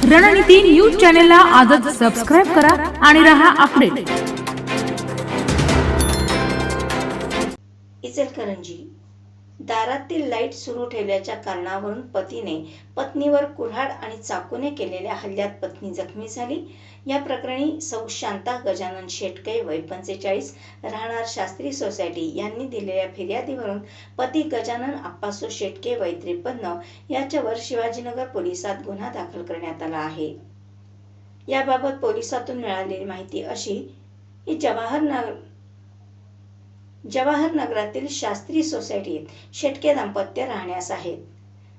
रणनीती न्यूज चॅनलला आजच सबस्क्राइब करा आणि रहा अपडेट। इचलकरंजी दारातील लाईट सुरू ठेवल्याच्या कारणावरून पतीने पत्नीवर कुऱ्हाड आणि चाकूने केलेल्या हल्ल्यात पत्नी जखमी झाली। या प्रकरणी सौ शांता गजानन शेटके वय 45 राहणार शास्त्री सोसायटी यांनी दिलेल्या फिर्यादीवरून पती गजानन आप्पासो शेटके वय 53 याच्यावर शिवाजीनगर पोलिसात गुन्हा दाखल करण्यात आला आहे। याबाबत पोलिसातून मिळालेली माहिती अशी की जवाहर नगरातील शास्त्री सोसायटीत शेटके दाम्पत्य राहण्यास आहेत।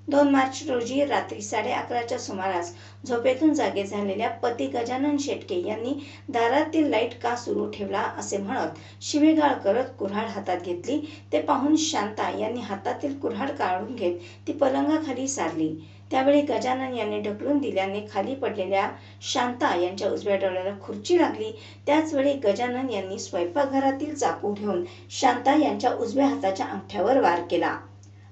2 मार्च रोजी रात्री 11:30च्या सुमारास झोपेतून जागे झालेल्या पती गजानन शेटके यांनी दारातील लाईट का सुरू ठेवला असे म्हणत शिवीगाळ करत कुऱ्हाड हातात घेतली। ते पाहून शांता यांनी हातातील कुऱ्हाड काढून घेत ती पलंगाखाली सारली। त्यावेळी गजानन यांनी ढकलून दिल्याने खाली पडलेल्या शांता यांच्या उजव्या डोळ्याला खुर्ची लागली। त्याचवेळी गजानन यांनी स्वयंपाकघरातील चाकू घेऊन शांता यांच्या उजव्या हाताच्या अंगठ्यावर वार केला।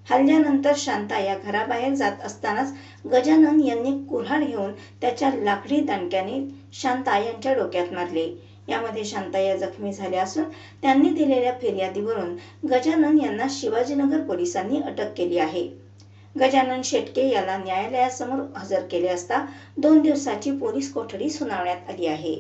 हल्ल्यानंतर शांता या घराबाहेर जात असतानाच गजानन यांनी कुऱ्हाड घेऊन त्याच्या लाकडी दणक्याने शांता यांच्या डोक्यात मारले। यामध्ये शांता या जखमी झाल्या असून त्यांनी दिलेल्या फिर्यादीवरून गजानन यांना शिवाजीनगर पोलिसांनी अटक केली आहे। गजानन शेटके याला न्यायालयासमोर हजर केले असता 2 दिवसाची पोलीस कोठडी सुनावण्यात आली आहे।